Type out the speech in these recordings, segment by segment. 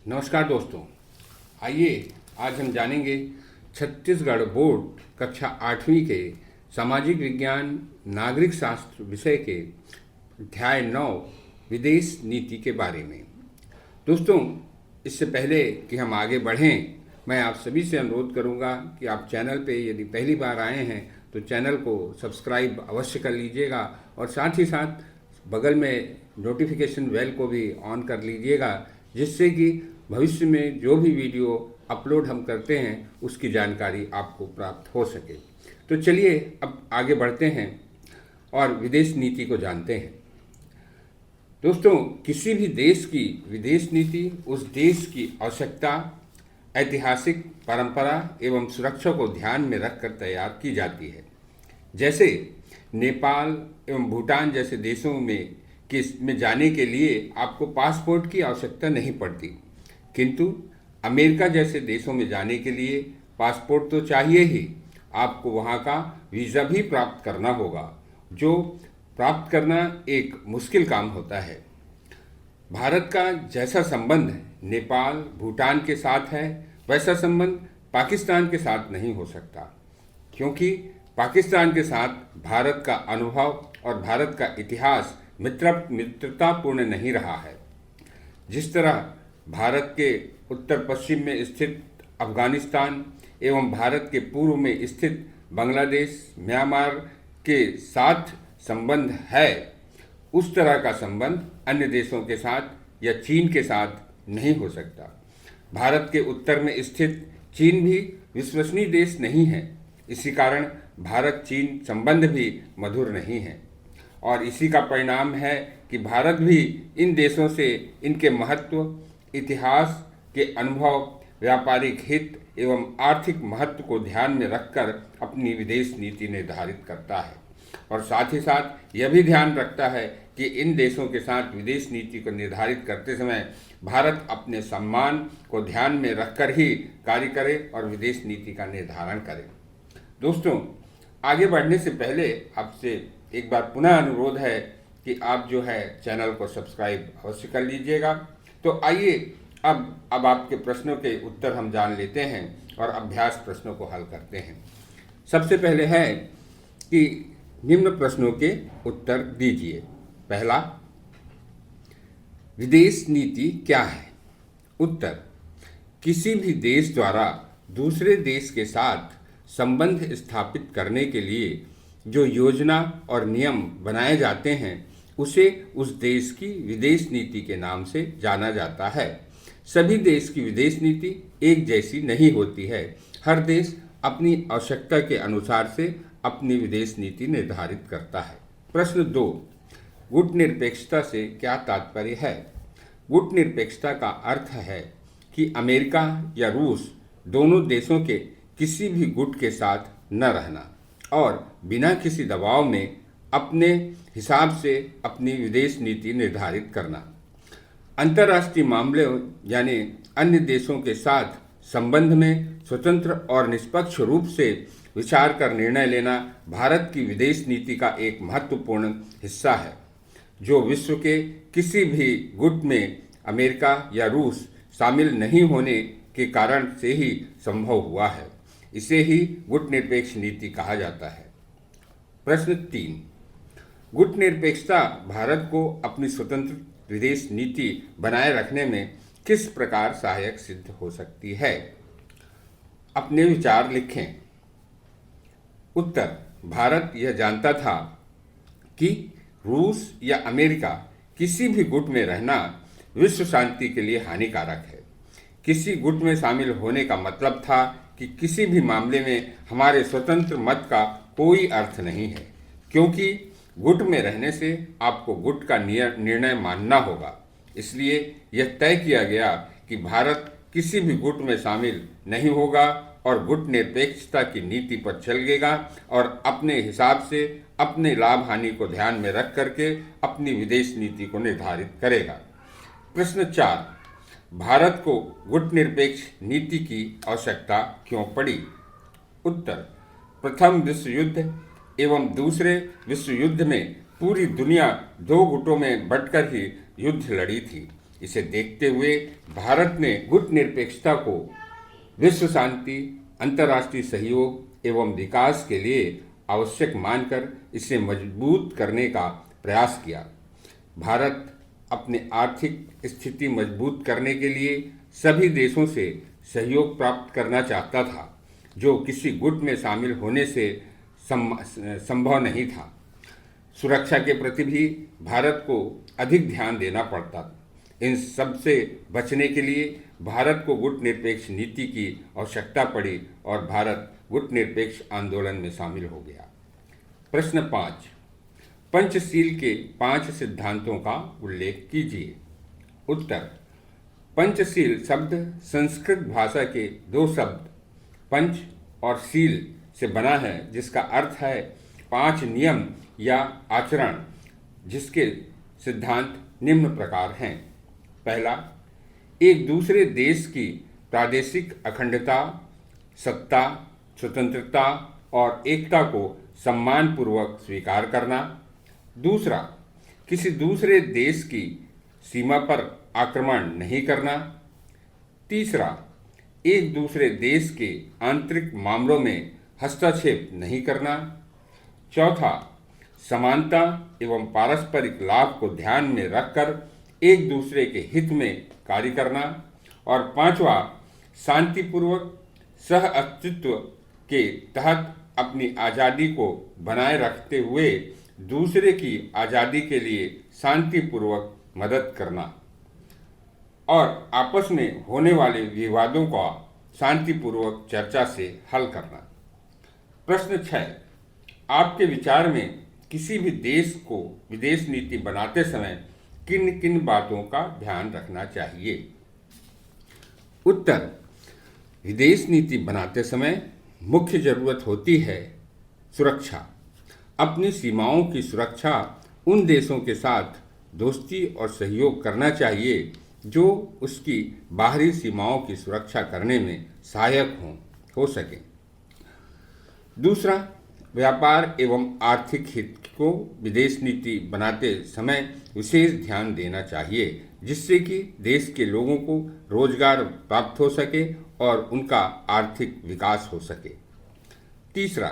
नमस्कार दोस्तों। आइए आज हम जानेंगे छत्तीसगढ़ बोर्ड कक्षा 8वीं के सामाजिक विज्ञान नागरिक शास्त्र विषय के अध्याय 9 विदेश नीति के बारे में। दोस्तों, इससे पहले कि हम आगे बढ़ें, मैं आप सभी से अनुरोध करूंगा कि आप चैनल पे यदि पहली बार आए हैं तो चैनल को सब्सक्राइब अवश्य कर लीजिएगा और साथ ही साथ बगल में नोटिफिकेशन बेल को भी ऑन कर लीजिएगा, जिससे कि भविष्य में जो भी वीडियो अपलोड हम करते हैं उसकी जानकारी आपको प्राप्त हो सके। तो चलिए अब आगे बढ़ते हैं और विदेश नीति को जानते हैं। दोस्तों, किसी भी देश की विदेश नीति उस देश की आवश्यकता, ऐतिहासिक परंपरा एवं सुरक्षा को ध्यान में रखकर तैयार की जाती है। जैसे नेपाल एवं भूटान जैसे देशों में जाने के लिए आपको पासपोर्ट की आवश्यकता नहीं पड़ती, किंतु अमेरिका जैसे देशों में जाने के लिए पासपोर्ट तो चाहिए ही, आपको वहाँ का वीज़ा भी प्राप्त करना होगा, जो प्राप्त करना एक मुश्किल काम होता है। भारत का जैसा संबंध नेपाल भूटान के साथ है, वैसा संबंध पाकिस्तान के साथ नहीं हो सकता, क्योंकि पाकिस्तान के साथ भारत का अनुभव और भारत का इतिहास मित्रतापूर्ण नहीं रहा है। जिस तरह भारत के उत्तर पश्चिम में स्थित अफगानिस्तान एवं भारत के पूर्व में स्थित बांग्लादेश, म्यांमार के साथ संबंध है, उस तरह का संबंध अन्य देशों के साथ या चीन के साथ नहीं हो सकता। भारत के उत्तर में स्थित चीन भी विश्वसनीय देश नहीं है, इसी कारण भारत चीन संबंध भी मधुर नहीं है और इसी का परिणाम है कि भारत भी इन देशों से इनके महत्व, इतिहास के अनुभव, व्यापारिक हित एवं आर्थिक महत्व को ध्यान में रखकर अपनी विदेश नीति निर्धारित करता है और साथ ही साथ यह भी ध्यान रखता है कि इन देशों के साथ विदेश नीति को निर्धारित करते समय भारत अपने सम्मान को ध्यान में रखकर ही कार्य करे और विदेश नीति का निर्धारण करे। दोस्तों, आगे बढ़ने से पहले आपसे एक बार पुनः अनुरोध है कि आप जो है चैनल को सब्सक्राइब अवश्य कर लीजिएगा। तो आइए अब आपके प्रश्नों के उत्तर हम जान लेते हैं और अभ्यास प्रश्नों को हल करते हैं। सबसे पहले है कि निम्न प्रश्नों के उत्तर दीजिए। पहला, विदेश नीति क्या है? उत्तर, किसी भी देश द्वारा दूसरे देश के साथ संबंध स्थापित करने के लिए जो योजना और नियम बनाए जाते हैं उसे उस देश की विदेश नीति के नाम से जाना जाता है। सभी देश की विदेश नीति एक जैसी नहीं होती है। हर देश अपनी आवश्यकता के अनुसार से अपनी विदेश नीति निर्धारित करता है। प्रश्न 2, गुटनिरपेक्षता से क्या तात्पर्य है? गुटनिरपेक्षता का अर्थ है कि अमेरिका या रूस दोनों देशों के किसी भी गुट के साथ न रहना और बिना किसी दबाव में अपने हिसाब से अपनी विदेश नीति निर्धारित करना। अंतर्राष्ट्रीय मामलों यानी अन्य देशों के साथ संबंध में स्वतंत्र और निष्पक्ष रूप से विचार कर निर्णय लेना भारत की विदेश नीति का एक महत्वपूर्ण हिस्सा है, जो विश्व के किसी भी गुट में अमेरिका या रूस शामिल नहीं होने के कारण से ही संभव हुआ है। इसे ही गुटनिरपेक्ष नीति कहा जाता है। प्रश्न 3, गुटनिरपेक्षता भारत को अपनी स्वतंत्र विदेश नीति बनाए रखने में किस प्रकार सहायक सिद्ध हो सकती है? अपने विचार लिखें। उत्तर, भारत यह जानता था कि रूस या अमेरिका किसी भी गुट में रहना विश्व शांति के लिए हानिकारक है। किसी गुट में शामिल होने का मतलब था कि किसी भी मामले में हमारे स्वतंत्र मत का कोई अर्थ नहीं है, क्योंकि गुट में रहने से आपको गुट का निर्णय मानना होगा। इसलिए यह तय किया गया कि भारत किसी भी गुट में शामिल नहीं होगा और गुट निरपेक्षता की नीति पर चलेगा और अपने हिसाब से अपने लाभ हानि को ध्यान में रख करके अपनी विदेश नीति को निर्धारित करेगा। प्रश्न 4, भारत को गुटनिरपेक्ष नीति की आवश्यकता क्यों पड़ी? उत्तर, प्रथम विश्व युद्ध एवं दूसरे विश्व युद्ध में पूरी दुनिया दो गुटों में बंटकर ही युद्ध लड़ी थी। इसे देखते हुए भारत ने गुटनिरपेक्षता को विश्व शांति, अंतर्राष्ट्रीय सहयोग एवं विकास के लिए आवश्यक मानकर इसे मजबूत करने का प्रयास किया। भारत अपनी आर्थिक स्थिति मजबूत करने के लिए सभी देशों से सहयोग प्राप्त करना चाहता था, जो किसी गुट में शामिल होने से संभव नहीं था। सुरक्षा के प्रति भी भारत को अधिक ध्यान देना पड़ता। इन सब से बचने के लिए भारत को गुटनिरपेक्ष नीति की आवश्यकता पड़ी और भारत गुटनिरपेक्ष आंदोलन में शामिल हो गया। प्रश्न 5, पंचशील के 5 सिद्धांतों का उल्लेख कीजिए। उत्तर, पंचशील शब्द संस्कृत भाषा के 2 शब्द पंच और शील से बना है, जिसका अर्थ है 5 नियम या आचरण, जिसके सिद्धांत निम्न प्रकार हैं। पहला, एक दूसरे देश की प्रादेशिक अखंडता, सत्ता, स्वतंत्रता और एकता को सम्मानपूर्वक स्वीकार करना। दूसरा, किसी दूसरे देश की सीमा पर आक्रमण नहीं करना। तीसरा, एक दूसरे देश के आंतरिक मामलों में हस्तक्षेप नहीं करना। चौथा, समानता एवं पारस्परिक लाभ को ध्यान में रखकर एक दूसरे के हित में कार्य करना। और पांचवा, शांतिपूर्वक सह अस्तित्व के तहत अपनी आज़ादी को बनाए रखते हुए दूसरे की आज़ादी के लिए शांतिपूर्वक मदद करना और आपस में होने वाले विवादों का शांतिपूर्वक चर्चा से हल करना। प्रश्न 6, आपके विचार में किसी भी देश को विदेश नीति बनाते समय किन किन बातों का ध्यान रखना चाहिए? उत्तर, विदेश नीति बनाते समय मुख्य जरूरत होती है सुरक्षा। अपनी सीमाओं की सुरक्षा उन देशों के साथ दोस्ती और सहयोग करना चाहिए जो उसकी बाहरी सीमाओं की सुरक्षा करने में सहायक हो सके। दूसरा, व्यापार एवं आर्थिक हित को विदेश नीति बनाते समय विशेष ध्यान देना चाहिए, जिससे कि देश के लोगों को रोजगार प्राप्त हो सके और उनका आर्थिक विकास हो सके। तीसरा,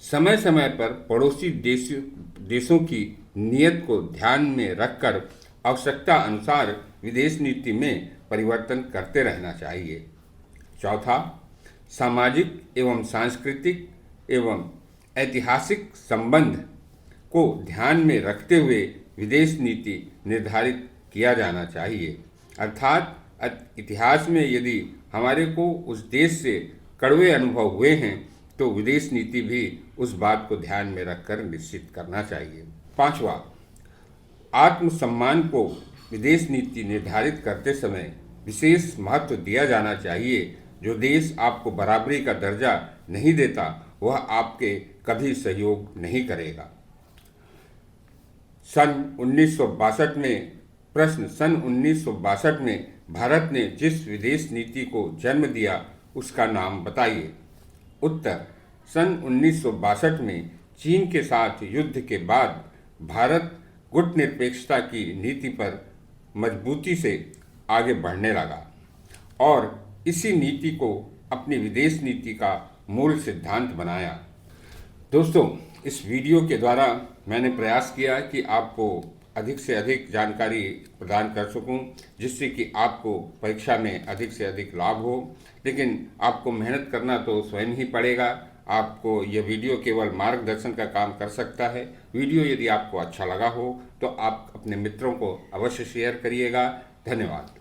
समय समय पर पड़ोसी देशों की नीयत को ध्यान में रखकर आवश्यकता अनुसार विदेश नीति में परिवर्तन करते रहना चाहिए। चौथा, सामाजिक एवं सांस्कृतिक एवं ऐतिहासिक संबंध को ध्यान में रखते हुए विदेश नीति निर्धारित किया जाना चाहिए। अर्थात इतिहास में यदि हमारे को उस देश से कड़वे अनुभव हुए हैं तो विदेश नीति भी उस बात को ध्यान में रखकर निश्चित करना चाहिए। पांचवा, आत्मसम्मान को विदेश नीति निर्धारित करते समय विशेष महत्व दिया जाना चाहिए। जो देश आपको बराबरी का दर्जा नहीं देता वह आपके कभी सहयोग नहीं करेगा। सन 1962 में प्रश्न, सन 1962 में भारत ने जिस विदेश नीति को जन्म दिया उसका नाम बताइए। उत्तर, सन 1962 में चीन के साथ युद्ध के बाद भारत गुटनिरपेक्षता की नीति पर मजबूती से आगे बढ़ने लगा और इसी नीति को अपनी विदेश नीति का मूल सिद्धांत बनाया। दोस्तों, इस वीडियो के द्वारा मैंने प्रयास किया कि आपको अधिक से अधिक जानकारी प्रदान कर सकूं, जिससे कि आपको परीक्षा में अधिक से अधिक लाभ हो। लेकिन आपको मेहनत करना तो स्वयं ही पड़ेगा। आपको यह वीडियो केवल मार्गदर्शन का काम कर सकता है। वीडियो यदि आपको अच्छा लगा हो तो आप अपने मित्रों को अवश्य शेयर करिएगा। धन्यवाद।